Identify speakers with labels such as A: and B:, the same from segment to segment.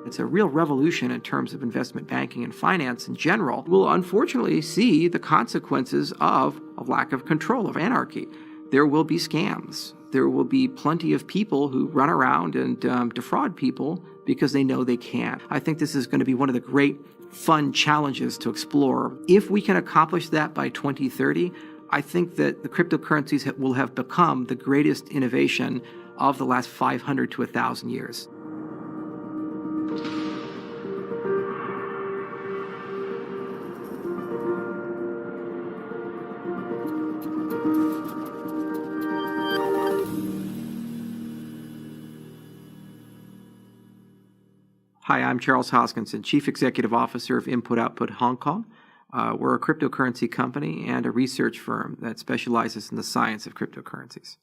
A: It's a real revolution in terms of investment banking and finance in general. We'll unfortunately see the consequences of a lack of control, of anarchy. There will be scams. There will be plenty of people who run around and defraud people because they know they can. I think this is going to be one of the great fun challenges to explore. If we can accomplish that by 2030, I think that the cryptocurrencies will have become the greatest innovation of the last 500 to 1,000 years. Hi, I'm Charles Hoskinson, Chief Executive Officer of Input Output Hong Kong. We're a cryptocurrency company and a research firm that specializes in the science of cryptocurrencies.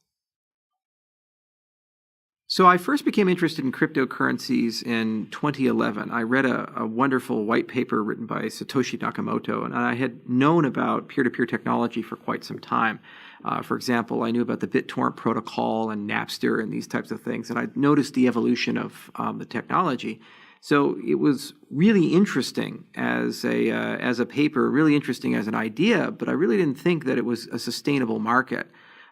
A: So I first became interested in cryptocurrencies in 2011. I read a wonderful white paper written by Satoshi Nakamoto, and I had known about peer-to-peer technology for quite some time. For example, I knew about the BitTorrent protocol and Napster and these types of things, and I noticed the evolution of the technology. So it was really interesting as a paper, really interesting as an idea, but I really didn't think that it was a sustainable market.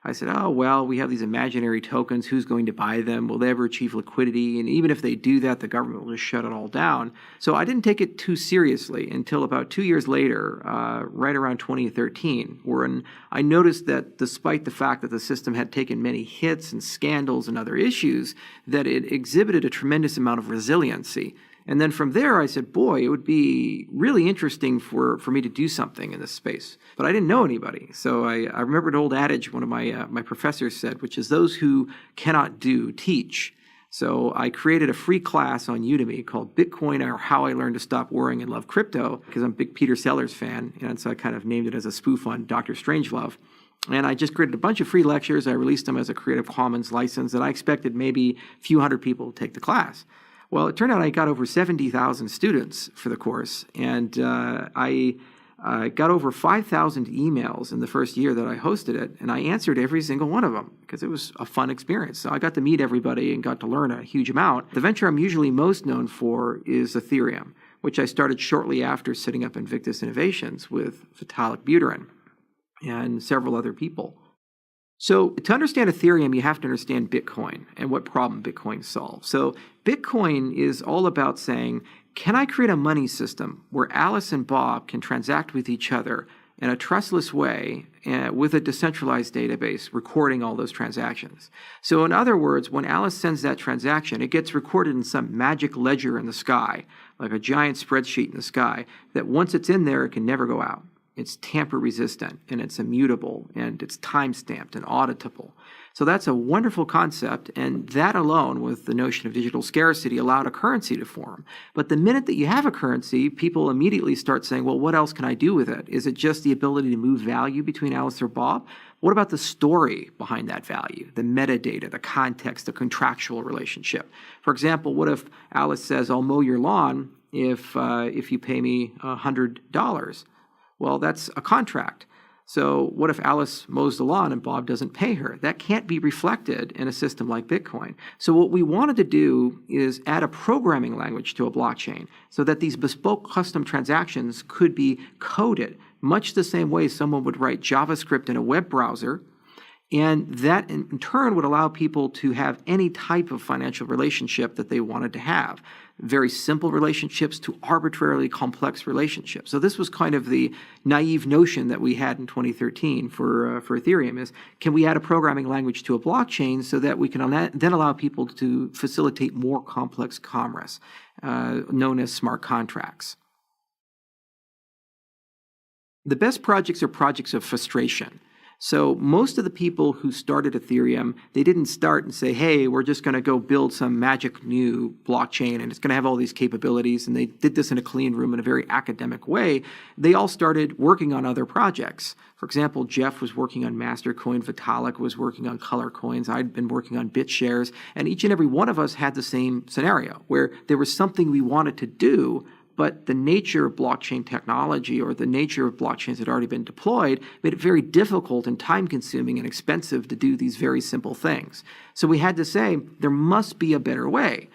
A: I said, oh, well, we have these imaginary tokens. Who's going to buy them? Will they ever achieve liquidity? And even if they do that, the government will just shut it all down. So I didn't take it too seriously until about 2 years later, right around 2013, when I noticed that despite the fact that the system had taken many hits and scandals and other issues, that it exhibited a tremendous amount of resiliency. And then from there, I said, boy, it would be really interesting for me to do something in this space. But I didn't know anybody. So I remember an old adage one of my professors said, which is those who cannot do, teach. So I created a free class on Udemy called Bitcoin or How I Learned to Stop Worrying and Love Crypto, because I'm a big Peter Sellers fan. And so I kind of named it as a spoof on Dr. Strangelove. And I just created a bunch of free lectures. I released them as a Creative Commons license, and I expected maybe a few hundred people to take the class. Well, it turned out I got over 70,000 students for the course, and I got over 5,000 emails in the first year that I hosted it, and I answered every single one of them because it was a fun experience. So I got to meet everybody and got to learn a huge amount. The venture I'm usually most known for is Ethereum, which I started shortly after setting up Invictus Innovations with Vitalik Buterin and several other people. So to understand Ethereum, you have to understand Bitcoin and what problem Bitcoin solves. So Bitcoin is all about saying, can I create a money system where Alice and Bob can transact with each other in a trustless way with a decentralized database recording all those transactions? So in other words, when Alice sends that transaction, it gets recorded in some magic ledger in the sky, like a giant spreadsheet in the sky, that once it's in there, it can never go out. It's tamper resistant, and it's immutable, and it's time-stamped and auditable. So that's a wonderful concept, and that alone, with the notion of digital scarcity, allowed a currency to form. But the minute that you have a currency, people immediately start saying, well, what else can I do with it? Is it just the ability to move value between Alice or Bob? What about the story behind that value, the metadata, the context, the contractual relationship? For example, what if Alice says, I'll mow your lawn if you pay me $100? Well, that's a contract. So what if Alice mows the lawn and Bob doesn't pay her? That can't be reflected in a system like Bitcoin. So what we wanted to do is add a programming language to a blockchain so that these bespoke custom transactions could be coded much the same way someone would write JavaScript in a web browser. And that in turn would allow people to have any type of financial relationship that they wanted to have. Very simple relationships to arbitrarily complex relationships. So this was kind of the naive notion that we had in 2013 for Ethereum is, can we add a programming language to a blockchain so that we can then allow people to facilitate more complex commerce, known as smart contracts. The best projects are projects of frustration. So most of the people who started Ethereum, they didn't start and say, hey, we're just going to go build some magic new blockchain and it's going to have all these capabilities. And they did this in a clean room in a very academic way. They all started working on other projects. For example, Jeff was working on Mastercoin, Vitalik was working on Color Coins, I'd been working on BitShares, and each and every one of us had the same scenario where there was something we wanted to do, but the nature of blockchain technology or the nature of blockchains that had already been deployed made it very difficult and time-consuming and expensive to do these very simple things. So we had to say, there must be a better way.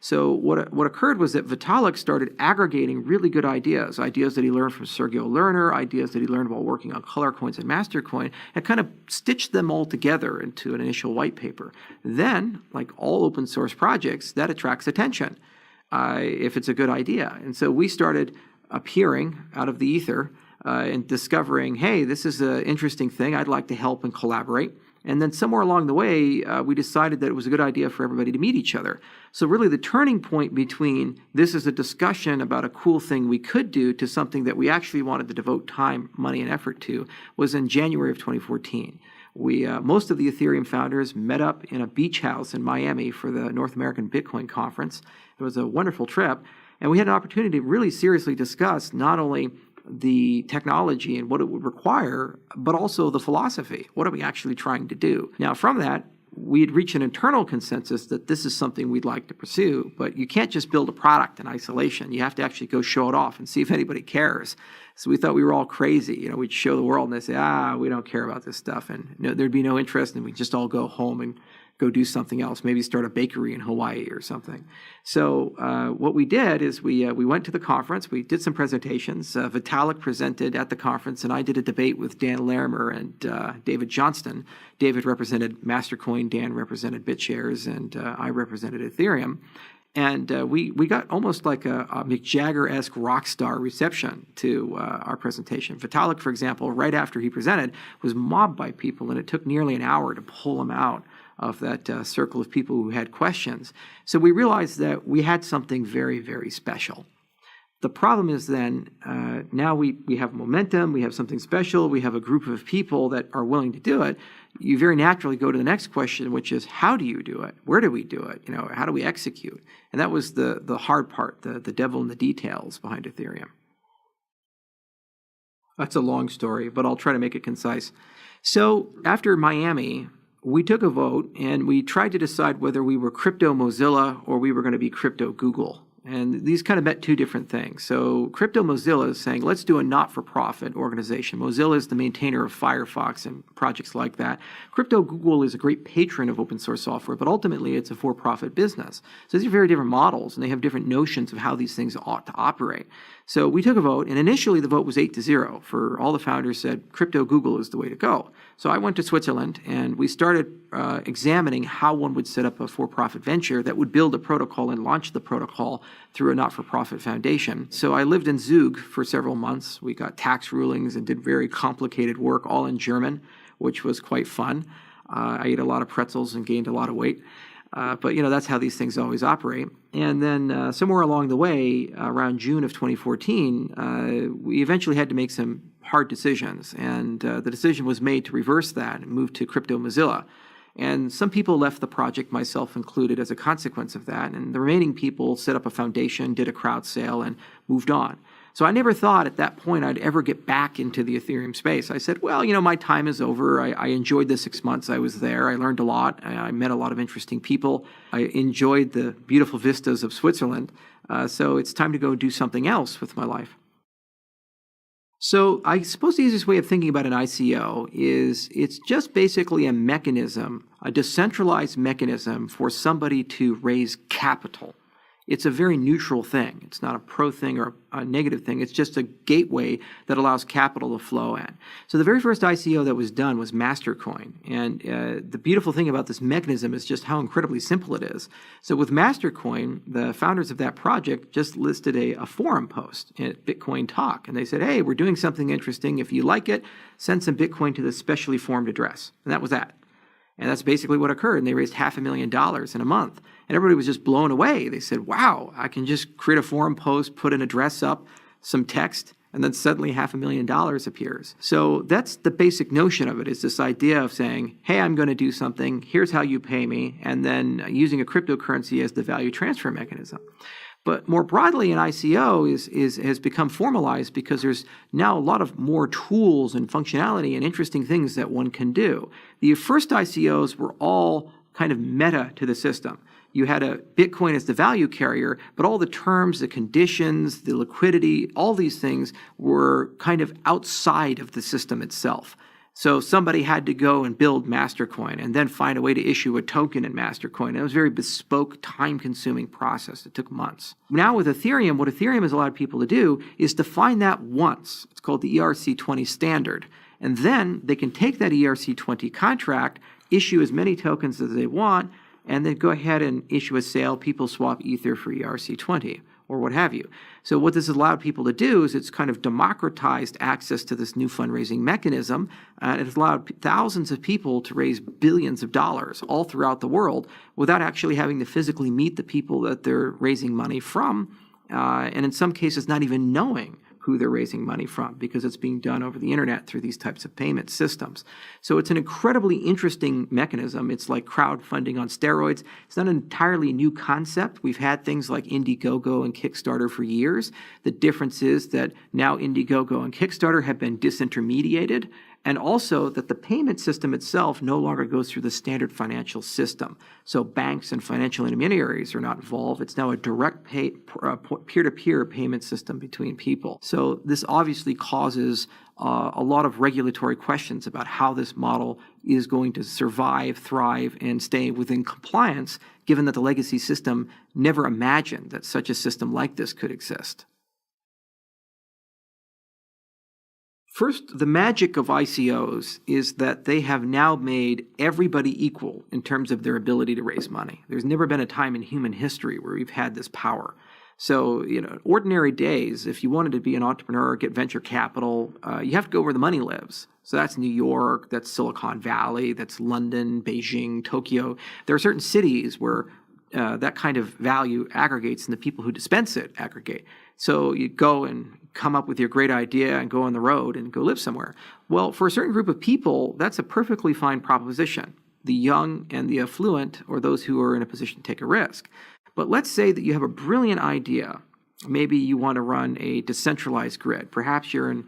A: So what occurred was that Vitalik started aggregating really good ideas that he learned from Sergio Lerner, ideas that he learned while working on color coins and Mastercoin, and kind of stitched them all together into an initial white paper. Then, like all open source projects, that attracts attention if it's a good idea. And so we started appearing out of the ether and discovering, hey, this is an interesting thing. I'd like to help and collaborate. And then somewhere along the way, we decided that it was a good idea for everybody to meet each other. So really the turning point between this is a discussion about a cool thing we could do to something that we actually wanted to devote time, money, and effort to was in January of 2014. Most of the Ethereum founders met up in a beach house in Miami for the North American Bitcoin Conference. It was a wonderful trip. And we had an opportunity to really seriously discuss not only the technology and what it would require, but also the philosophy. What are we actually trying to do? Now, from that, we had reached an internal consensus that this is something we'd like to pursue, but you can't just build a product in isolation. You have to actually go show it off and see if anybody cares. So we thought we were all crazy. We'd show the world and they'd say, we don't care about this stuff. And there'd be no interest, and we'd just all go home and go do something else, maybe start a bakery in Hawaii or something. So what we did is we went to the conference, we did some presentations. Vitalik presented at the conference, and I did a debate with Dan Larimer and David Johnston. David represented Mastercoin, Dan represented BitShares, and I represented Ethereum. And we got almost like a Mick Jagger-esque rock star reception to our presentation. Vitalik, for example, right after he presented, was mobbed by people, and it took nearly an hour to pull him out of that circle of people who had questions. So we realized that we had something very, very special. The problem is then, now we have momentum, we have something special, we have a group of people that are willing to do it. You very naturally go to the next question, which is, how do you do it? Where do we do it? How do we execute? And that was the hard part, the devil in the details behind Ethereum. That's a long story, but I'll try to make it concise. So after Miami, we took a vote and we tried to decide whether we were crypto Mozilla or we were going to be crypto Google. And these kind of meant two different things. So crypto Mozilla is saying, let's do a not-for-profit organization. Mozilla is the maintainer of Firefox and projects like that. Crypto Google is a great patron of open source software, but ultimately it's a for-profit business. So these are very different models, and they have different notions of how these things ought to operate. So we took a vote, and initially the vote was 8-0. For all the founders said crypto Google is the way to go. So I went to Switzerland, and we started examining how one would set up a for-profit venture that would build a protocol and launch the protocol through a not-for-profit foundation. So I lived in Zug for several months. We got tax rulings and did very complicated work, all in German, which was quite fun. I ate a lot of pretzels and gained a lot of weight. But that's how these things always operate. And then somewhere along the way, around June of 2014, we eventually had to make some hard decisions. And the decision was made to reverse that and move to crypto Mozilla. And some people left the project, myself included, as a consequence of that. And the remaining people set up a foundation, did a crowd sale, and moved on. So I never thought at that point I'd ever get back into the Ethereum space. I said, well, my time is over. I enjoyed the 6 months I was there. I learned a lot. I met a lot of interesting people. I enjoyed the beautiful vistas of Switzerland. So it's time to go do something else with my life. So I suppose the easiest way of thinking about an ICO is it's just basically a mechanism, a decentralized mechanism for somebody to raise capital. It's a very neutral thing. It's not a pro thing or a negative thing. It's just a gateway that allows capital to flow in. So the very first ICO that was done was Mastercoin. And the beautiful thing about this mechanism is just how incredibly simple it is. So with Mastercoin, the founders of that project just listed a forum post at Bitcoin Talk. And they said, hey, we're doing something interesting. If you like it, send some Bitcoin to this specially formed address. And that was that. And that's basically what occurred. And they raised $500,000 in a month. And everybody was just blown away. They said, wow, I can just create a forum post, put an address up, some text, and then suddenly $500,000 appears. So that's the basic notion of it, is this idea of saying, hey, I'm going to do something. Here's how you pay me. And then using a cryptocurrency as the value transfer mechanism. But more broadly, an ICO has become formalized because there's now a lot of more tools and functionality and interesting things that one can do. The first ICOs were all kind of meta to the system. You had a Bitcoin as the value carrier, but all the terms, the conditions, the liquidity, all these things were kind of outside of the system itself. So somebody had to go and build Mastercoin and then find a way to issue a token in Mastercoin. And it was a very bespoke, time-consuming process. It took months. Now with Ethereum, what Ethereum has allowed people to do is to find that once. It's called the ERC20 standard. And then they can take that ERC20 contract, issue as many tokens as they want, and then go ahead and issue a sale. People swap Ether for ERC20 or what have you. So what this has allowed people to do is it's kind of democratized access to this new fundraising mechanism. It has allowed thousands of people to raise billions of dollars all throughout the world without actually having to physically meet the people that they're raising money from, and in some cases not even knowing who they're raising money from, because it's being done over the internet through these types of payment systems. So it's an incredibly interesting mechanism. It's like crowdfunding on steroids. It's not an entirely new concept. We've had things like Indiegogo and Kickstarter for years. The difference is that now Indiegogo and Kickstarter have been disintermediated, and also that the payment system itself no longer goes through the standard financial system. So banks and financial intermediaries are not involved. It's now a direct peer-to-peer payment system between people. So this obviously causes a lot of regulatory questions about how this model is going to survive, thrive, and stay within compliance, given that the legacy system never imagined that such a system like this could exist. First, the magic of ICOs is that they have now made everybody equal in terms of their ability to raise money. There's never been a time in human history where we've had this power. So, ordinary days, if you wanted to be an entrepreneur, get venture capital, you have to go where the money lives. So that's New York, that's Silicon Valley, that's London, Beijing, Tokyo. There are certain cities where that kind of value aggregates and the people who dispense it aggregate. So you go and come up with your great idea and go on the road and go live somewhere. Well, for a certain group of people, that's a perfectly fine proposition. The young and the affluent, or those who are in a position to take a risk. But let's say that you have a brilliant idea. Maybe you want to run a decentralized grid. Perhaps you're in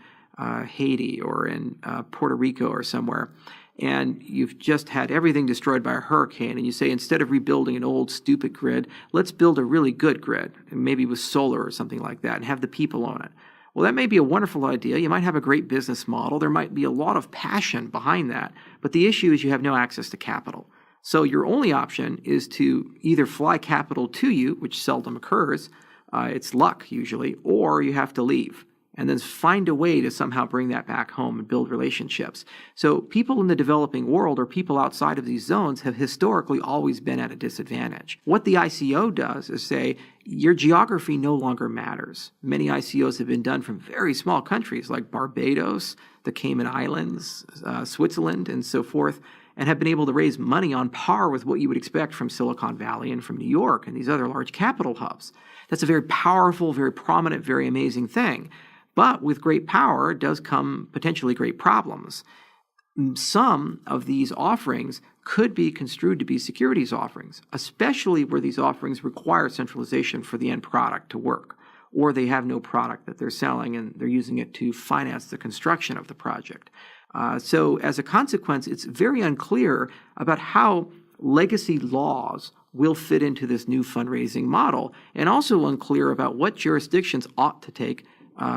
A: Haiti or in Puerto Rico or somewhere, and you've just had everything destroyed by a hurricane, and you say, instead of rebuilding an old stupid grid, let's build a really good grid, and maybe with solar or something like that, and have the people own it. Well, that may be a wonderful idea. You might have a great business model. There might be a lot of passion behind that, but the issue is you have no access to capital. So your only option is to either fly capital to you, which seldom occurs, it's luck usually, or you have to leave and then find a way to somehow bring that back home and build relationships. So people in the developing world or people outside of these zones have historically always been at a disadvantage. What the ICO does is say, your geography no longer matters. Many ICOs have been done from very small countries like Barbados, the Cayman Islands, Switzerland, and so forth, and have been able to raise money on par with what you would expect from Silicon Valley and from New York and these other large capital hubs. That's a very powerful, very prominent, very amazing thing. But with great power does come potentially great problems. Some of these offerings could be construed to be securities offerings, especially where these offerings require centralization for the end product to work, or they have no product that they're selling and they're using it to finance the construction of the project. So as a consequence, it's very unclear about how legacy laws will fit into this new fundraising model, and also unclear about what jurisdictions ought to take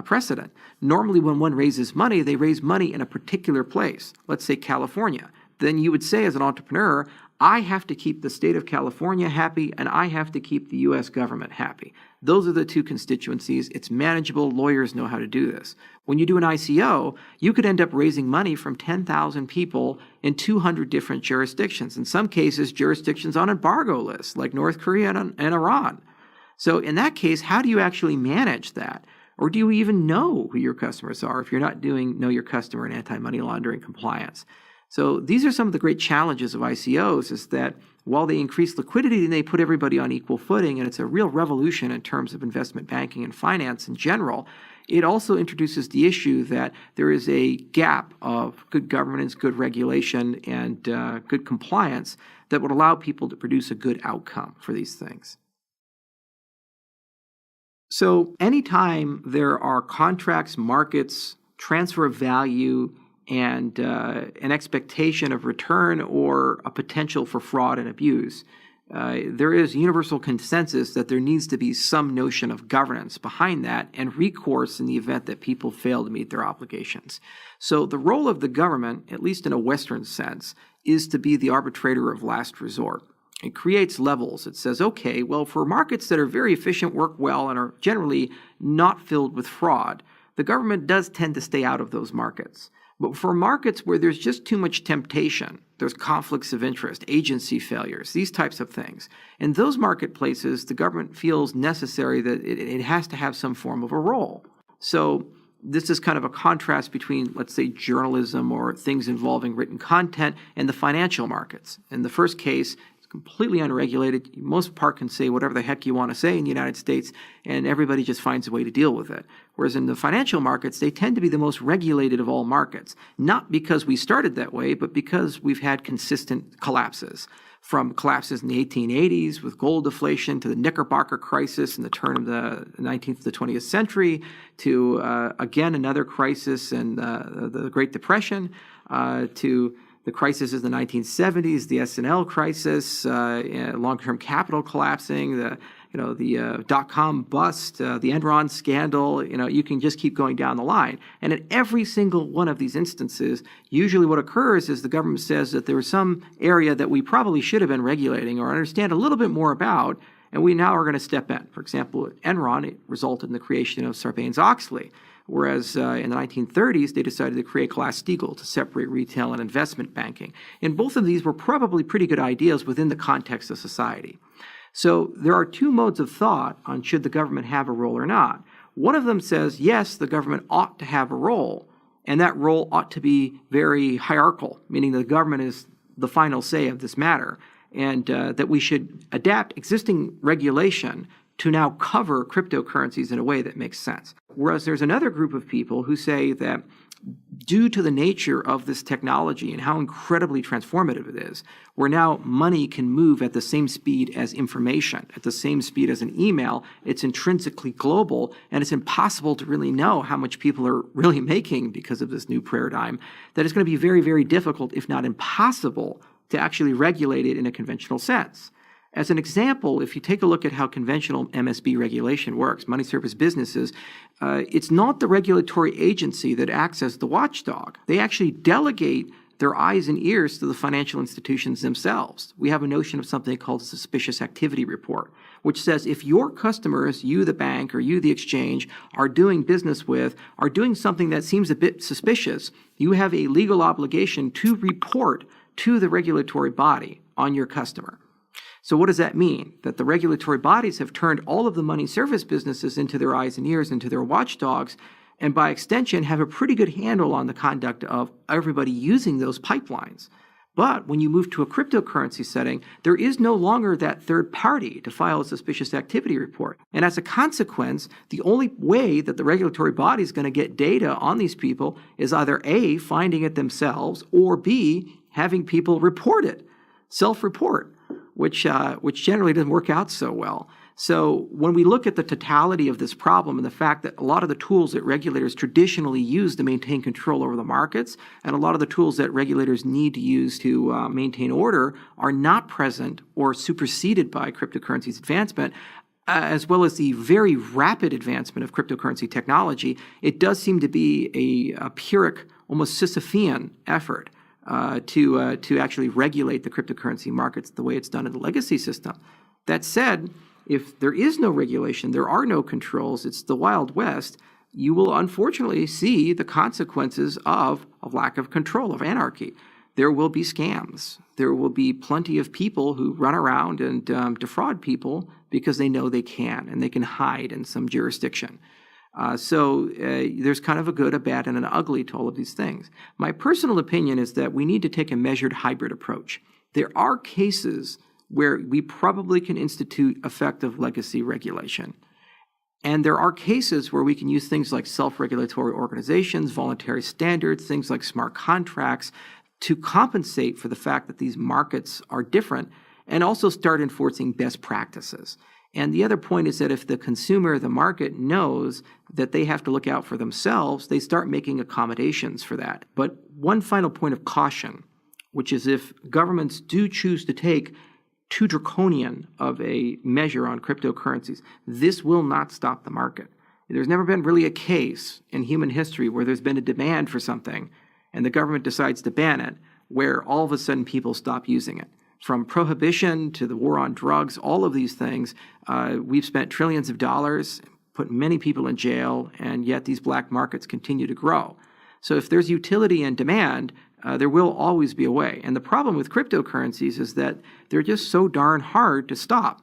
A: precedent. Normally when one raises money, they raise money in a particular place, let's say California. Then you would say as an entrepreneur, I have to keep the state of California happy and I have to keep the US government happy. Those are the two constituencies. It's manageable. Lawyers know how to do this. When you do an ICO, you could end up raising money from 10,000 people in 200 different jurisdictions. In some cases, jurisdictions on embargo lists like North Korea and Iran. So in that case, how do you actually manage that? Or do you even know who your customers are if you're not doing know your customer and anti-money laundering compliance? So these are some of the great challenges of ICOs, is that while they increase liquidity and they put everybody on equal footing, and it's a real revolution in terms of investment banking and finance in general, it also introduces the issue that there is a gap of good governance, good regulation, and good compliance that would allow people to produce a good outcome for these things. So anytime there are contracts, markets, transfer of value, and an expectation of return or a potential for fraud and abuse, there is universal consensus that there needs to be some notion of governance behind that and recourse in the event that people fail to meet their obligations. So the role of the government, at least in a Western sense, is to be the arbitrator of last resort. It creates levels. It says, okay, well, for markets that are very efficient, work well, and are generally not filled with fraud, the government does tend to stay out of those markets. But for markets where there's just too much temptation, there's conflicts of interest, agency failures, these types of things. In those marketplaces, the government feels necessary that it has to have some form of a role. So this is kind of a contrast between, let's say, journalism or things involving written content and the financial markets. In the first case, it's completely unregulated. Most part can say whatever the heck you want to say in the United States, and everybody just finds a way to deal with it. Whereas in the financial markets, they tend to be the most regulated of all markets, not because we started that way, but because we've had consistent collapses. From collapses in the 1880s with gold deflation to the Knickerbocker crisis in the turn of the 19th to the 20th century to, again, another crisis in the Great Depression, to the crisis of the 1970s, the S&L crisis, long-term capital collapsing, the dot-com bust, the Enron scandal. You can just keep going down the line. And in every single one of these instances, usually what occurs is the government says that there was some area that we probably should have been regulating or understand a little bit more about, and we now are going to step in. For example, at Enron, it resulted in the creation of Sarbanes-Oxley, whereas in the 1930s, they decided to create Glass-Steagall to separate retail and investment banking. And both of these were probably pretty good ideas within the context of society. So there are two modes of thought on should the government have a role or not. One of them says, yes, the government ought to have a role, and that role ought to be very hierarchical, meaning the government is the final say of this matter, and that we should adapt existing regulation to now cover cryptocurrencies in a way that makes sense. Whereas there's another group of people who say that due to the nature of this technology and how incredibly transformative it is, where now money can move at the same speed as information, at the same speed as an email, it's intrinsically global, and it's impossible to really know how much people are really making because of this new paradigm, that it's going to be very, very difficult, if not impossible, to actually regulate it in a conventional sense. As an example, if you take a look at how conventional MSB regulation works, money service businesses, it's not the regulatory agency that acts as the watchdog. They actually delegate their eyes and ears to the financial institutions themselves. We have a notion of something called a suspicious activity report, which says if your customers, you the bank or you the exchange, are doing business with, are doing something that seems a bit suspicious, you have a legal obligation to report to the regulatory body on your customer. So what does that mean? That the regulatory bodies have turned all of the money service businesses into their eyes and ears, into their watchdogs, and by extension have a pretty good handle on the conduct of everybody using those pipelines. But when you move to a cryptocurrency setting, there is no longer that third party to file a suspicious activity report. And as a consequence, the only way that the regulatory body is going to get data on these people is either A, finding it themselves, or B, having people report it, self-report, which generally doesn't work out so well. So when we look at the totality of this problem and the fact that a lot of the tools that regulators traditionally use to maintain control over the markets and a lot of the tools that regulators need to use to maintain order are not present or superseded by cryptocurrency's advancement, as well as the very rapid advancement of cryptocurrency technology, it does seem to be a Pyrrhic, almost Sisyphean effort to actually regulate the cryptocurrency markets the way it's done in the legacy system. That said, if there is no regulation, there are no controls, it's the Wild West, you will unfortunately see the consequences of a lack of control, of anarchy. There will be scams. There will be plenty of people who run around and defraud people because they know they can, and they can hide in some jurisdiction. So there's kind of a good, a bad, and an ugly to all of these things. My personal opinion is that we need to take a measured hybrid approach. There are cases where we probably can institute effective legacy regulation. And there are cases where we can use things like self-regulatory organizations, voluntary standards, things like smart contracts to compensate for the fact that these markets are different and also start enforcing best practices. And the other point is that if the consumer, the market, knows that they have to look out for themselves, they start making accommodations for that. But one final point of caution, which is if governments do choose to take too draconian of a measure on cryptocurrencies, this will not stop the market. There's never been really a case in human history where there's been a demand for something and the government decides to ban it, where all of a sudden people stop using it. From prohibition to the war on drugs, all of these things, we've spent trillions of dollars, put many people in jail, and yet these black markets continue to grow. So if there's utility and demand, there will always be a way. And the problem with cryptocurrencies is that they're just so darn hard to stop.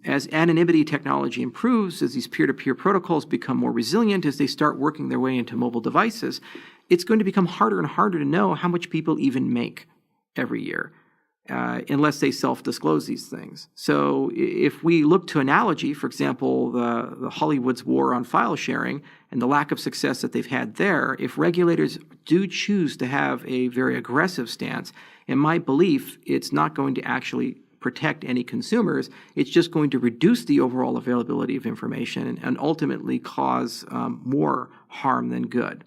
A: As anonymity technology improves, as these peer-to-peer protocols become more resilient, as they start working their way into mobile devices, it's going to become harder and harder to know how much people even make every year, unless they self-disclose these things. So if we look to analogy, for example, the Hollywood's war on file sharing and the lack of success that they've had there, if regulators do choose to have a very aggressive stance, in my belief, it's not going to actually protect any consumers. It's just going to reduce the overall availability of information and ultimately cause more harm than good.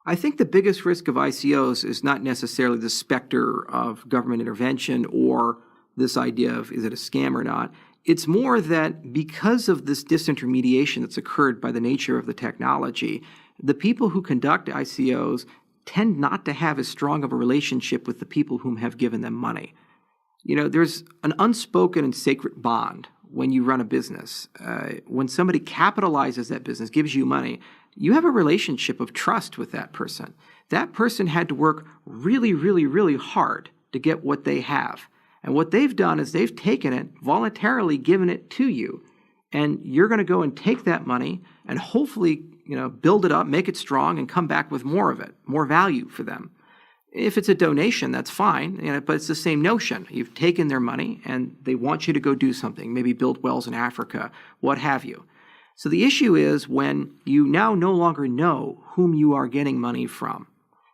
A: I think the biggest risk of ICOs is not necessarily the specter of government intervention or this idea of is it a scam or not. It's more that because of this disintermediation that's occurred by the nature of the technology, the people who conduct ICOs tend not to have as strong of a relationship with the people whom have given them money. There's an unspoken and sacred bond when you run a business. When somebody capitalizes that business, gives you money, you have a relationship of trust with that person. That person had to work really, really, really hard to get what they have. And what they've done is they've taken it, voluntarily given it to you. And you're going to go and take that money and hopefully build it up, make it strong, and come back with more of it, more value for them. If it's a donation, that's fine, but it's the same notion. You've taken their money, and they want you to go do something, maybe build wells in Africa, what have you. So the issue is when you now no longer know whom you are getting money from,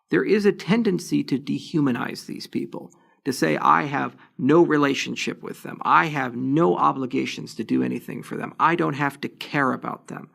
A: there is a tendency to dehumanize these people, to say, I have no relationship with them. I have no obligations to do anything for them. I don't have to care about them.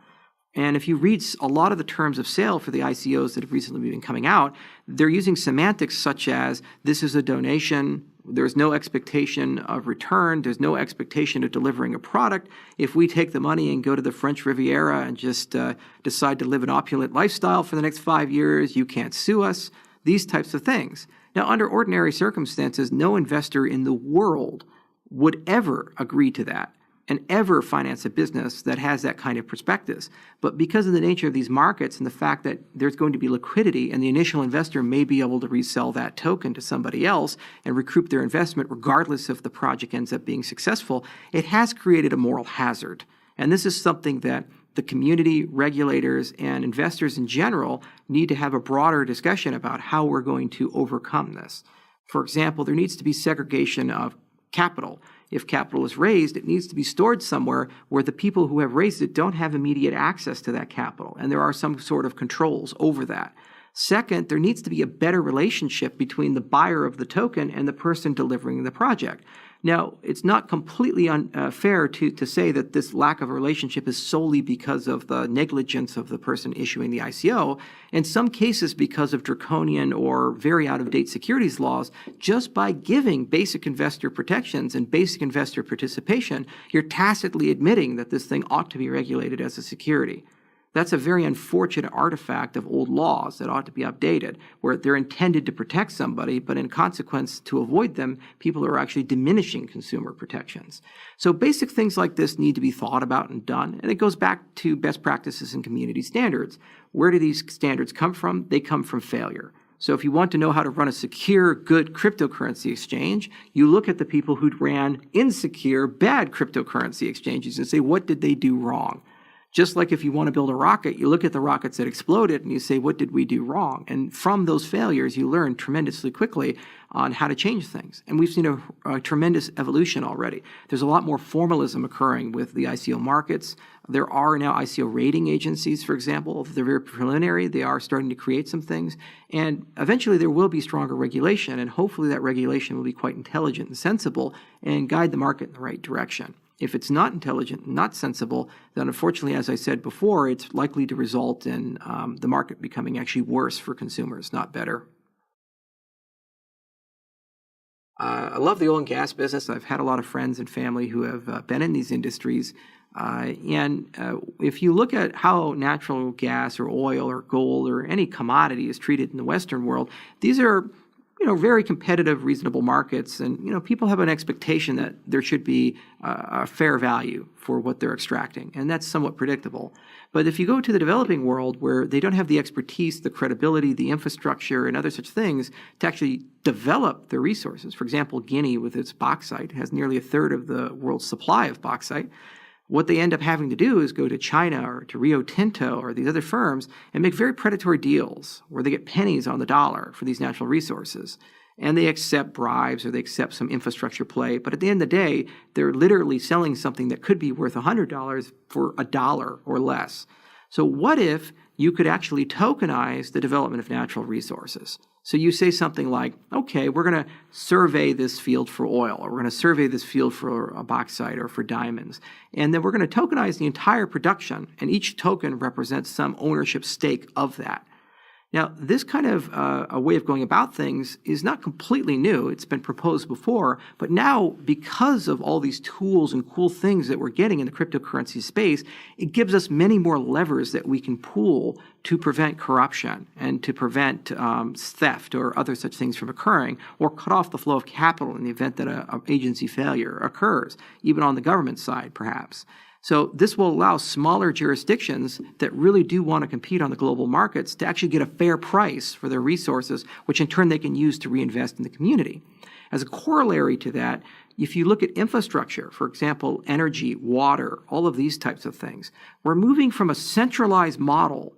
A: And if you read a lot of the terms of sale for the ICOs that have recently been coming out, they're using semantics such as this is a donation, there's no expectation of return, there's no expectation of delivering a product. If we take the money and go to the French Riviera and just decide to live an opulent lifestyle for the next 5 years, you can't sue us, these types of things. Now, under ordinary circumstances, no investor in the world would ever agree to that and ever finance a business that has that kind of prospectus. But because of the nature of these markets and the fact that there's going to be liquidity and the initial investor may be able to resell that token to somebody else and recoup their investment regardless if the project ends up being successful, it has created a moral hazard. And this is something that the community, regulators, and investors in general need to have a broader discussion about how we're going to overcome this. For example, there needs to be segregation of capital. If capital is raised, it needs to be stored somewhere where the people who have raised it don't have immediate access to that capital, and there are some sort of controls over that. Second, there needs to be a better relationship between the buyer of the token and the person delivering the project. Now, it's not completely unfair to say that this lack of a relationship is solely because of the negligence of the person issuing the ICO. In some cases, because of draconian or very out-of-date securities laws, just by giving basic investor protections and basic investor participation, you're tacitly admitting that this thing ought to be regulated as a security. That's a very unfortunate artifact of old laws that ought to be updated, where they're intended to protect somebody, but in consequence, to avoid them, people are actually diminishing consumer protections. So basic things like this need to be thought about and done, and it goes back to best practices and community standards. Where do these standards come from? They come from failure. So if you want to know how to run a secure, good cryptocurrency exchange, you look at the people who ran insecure, bad cryptocurrency exchanges and say, what did they do wrong? Just like if you want to build a rocket, you look at the rockets that exploded and you say, what did we do wrong? And from those failures, you learn tremendously quickly on how to change things. And we've seen a tremendous evolution already. There's a lot more formalism occurring with the ICO markets. There are now ICO rating agencies, for example. They're very preliminary. They are starting to create some things. And eventually there will be stronger regulation. And hopefully that regulation will be quite intelligent and sensible and guide the market in the right direction. If it's not intelligent, not sensible, then unfortunately, as I said before, it's likely to result in the market becoming actually worse for consumers, not better. I love the oil and gas business. I've had a lot of friends and family who have been in these industries. If you look at how natural gas or oil or gold or any commodity is treated in the Western world, these are very competitive, reasonable markets, and people have an expectation that there should be a fair value for what they're extracting, and that's somewhat predictable. But if you go to the developing world, where they don't have the expertise, the credibility, the infrastructure, and other such things to actually develop their resources, for example, Guinea with its bauxite has nearly a third of the world's supply of bauxite. What they end up having to do is go to China or to Rio Tinto or these other firms and make very predatory deals where they get pennies on the dollar for these natural resources. And they accept bribes or they accept some infrastructure play. But at the end of the day, they're literally selling something that could be worth $100 for $1 or less. So what if you could actually tokenize the development of natural resources? So you say something like, okay, we're going to survey this field for oil, or we're going to survey this field for bauxite or for diamonds. And then we're going to tokenize the entire production, and each token represents some ownership stake of that. Now, this kind of a way of going about things is not completely new. It's been proposed before, but now, because of all these tools and cool things that we're getting in the cryptocurrency space, it gives us many more levers that we can pull to prevent corruption and to prevent theft or other such things from occurring, or cut off the flow of capital in the event that an agency failure occurs, even on the government side, perhaps. So this will allow smaller jurisdictions that really do want to compete on the global markets to actually get a fair price for their resources, which in turn they can use to reinvest in the community. As a corollary to that, if you look at infrastructure, for example, energy, water, all of these types of things, we're moving from a centralized model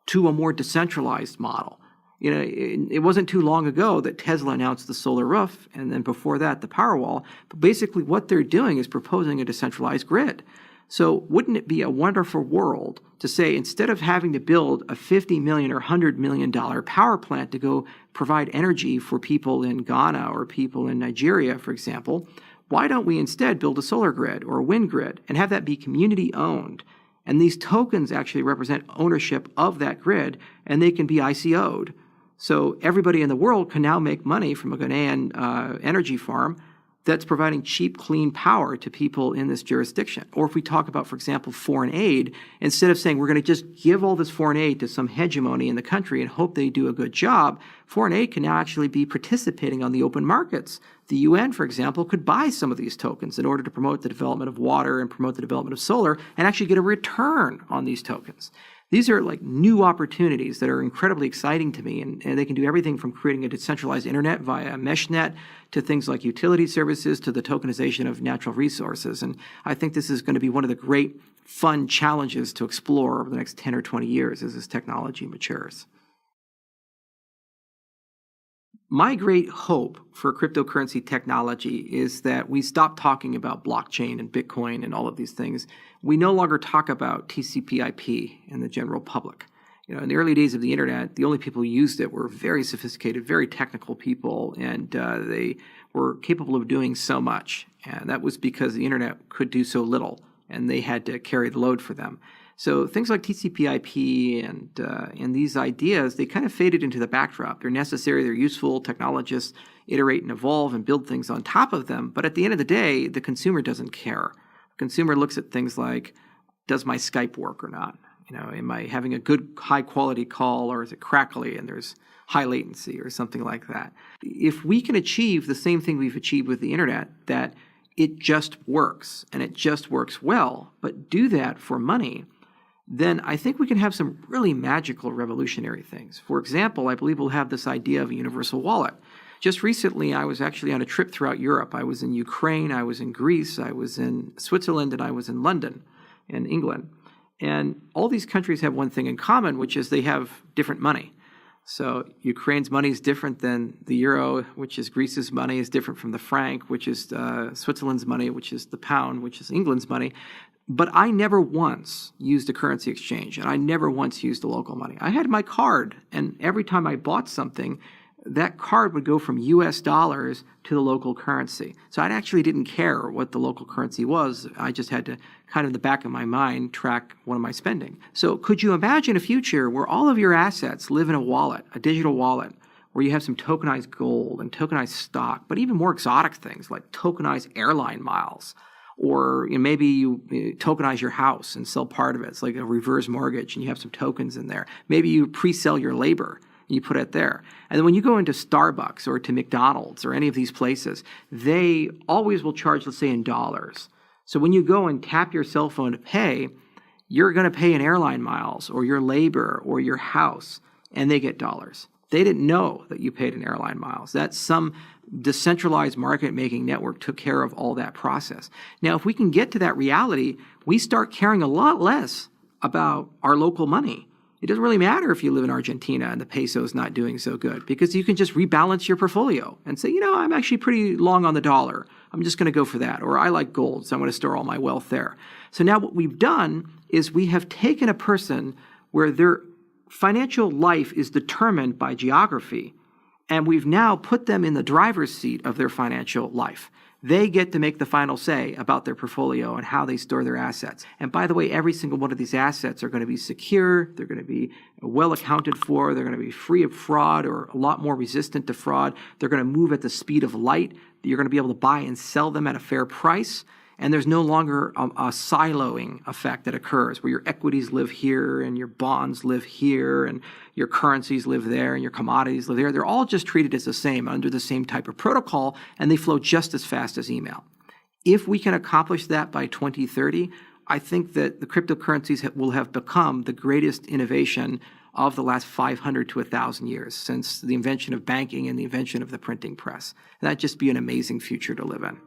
A: to a more decentralized model. It wasn't too long ago that Tesla announced the solar roof, and then before that, the Powerwall. But basically what they're doing is proposing a decentralized grid. So wouldn't it be a wonderful world to say, instead of having to build a $50 million or $100 million power plant to go provide energy for people in Ghana or people in Nigeria, for example, why don't we instead build a solar grid or a wind grid and have that be community owned? And these tokens actually represent ownership of that grid, and they can be ICO'd. So everybody in the world can now make money from a Ghanaian energy farm that's providing cheap, clean power to people in this jurisdiction. Or if we talk about, for example, foreign aid, instead of saying we're going to just give all this foreign aid to some hegemony in the country and hope they do a good job, foreign aid can now actually be participating on the open markets. The UN, for example, could buy some of these tokens in order to promote the development of water and promote the development of solar and actually get a return on these tokens. These are like new opportunities that are incredibly exciting to me, and they can do everything from creating a decentralized internet via a mesh net to things like utility services to the tokenization of natural resources. And I think this is going to be one of the great fun challenges to explore over the next 10 or 20 years as this technology matures. My great hope for cryptocurrency technology is that we stop talking about blockchain and Bitcoin and all of these things. We no longer talk about TCP/IP in the general public. In the early days of the internet, the only people who used it were very sophisticated, very technical people, and they were capable of doing so much. And that was because the internet could do so little, and they had to carry the load for them. So things like TCP/IP and these ideas, they kind of faded into the backdrop. They're necessary, they're useful. Technologists iterate and evolve and build things on top of them. But at the end of the day, the consumer doesn't care. The consumer looks at things like, does my Skype work or not? Am I having a good high quality call, or is it crackly and there's high latency or something like that? If we can achieve the same thing we've achieved with the internet, that it just works and it just works well, but do that for money, then I think we can have some really magical, revolutionary things. For example, I believe we'll have this idea of a universal wallet. Just recently, I was actually on a trip throughout Europe. I was in Ukraine, I was in Greece, I was in Switzerland, and I was in London, in England. And all these countries have one thing in common, which is they have different money. So Ukraine's money is different than the euro, which is Greece's money, is different from the franc, which is Switzerland's money, which is the pound, which is England's money. But I never once used a currency exchange, and I never once used the local money. I had my card, and every time I bought something, that card would go from US dollars to the local currency. So I actually didn't care what the local currency was. I just had to kind of in the back of my mind track what am I spending. So could you imagine a future where all of your assets live in a wallet, a digital wallet, or you have some tokenized gold and tokenized stock, but even more exotic things like tokenized airline miles. Or maybe you tokenize your house and sell part of it. It's like a reverse mortgage and you have some tokens in there. Maybe you pre-sell your labor and you put it there. And then when you go into Starbucks or to McDonald's or any of these places, they always will charge, let's say, in dollars. So when you go and tap your cell phone to pay, you're going to pay in airline miles or your labor or your house, and they get dollars. They didn't know that you paid in airline miles. That's some decentralized market-making network took care of all that process. Now, if we can get to that reality, we start caring a lot less about our local money. It doesn't really matter if you live in Argentina and the peso is not doing so good, because you can just rebalance your portfolio and say, I'm actually pretty long on the dollar. I'm just going to go for that. Or I like gold, so I'm going to store all my wealth there. So now what we've done is we have taken a person where their financial life is determined by geography, and we've now put them in the driver's seat of their financial life. They get to make the final say about their portfolio and how they store their assets. And by the way, every single one of these assets are going to be secure. They're going to be well accounted for. They're going to be free of fraud or a lot more resistant to fraud. They're going to move at the speed of light. You're going to be able to buy and sell them at a fair price. And there's no longer a siloing effect that occurs where your equities live here and your bonds live here and your currencies live there and your commodities live there. They're all just treated as the same under the same type of protocol, and they flow just as fast as email. If we can accomplish that by 2030, I think that the cryptocurrencies will have become the greatest innovation of the last 500 to 1,000 years since the invention of banking and the invention of the printing press. That'd just be an amazing future to live in.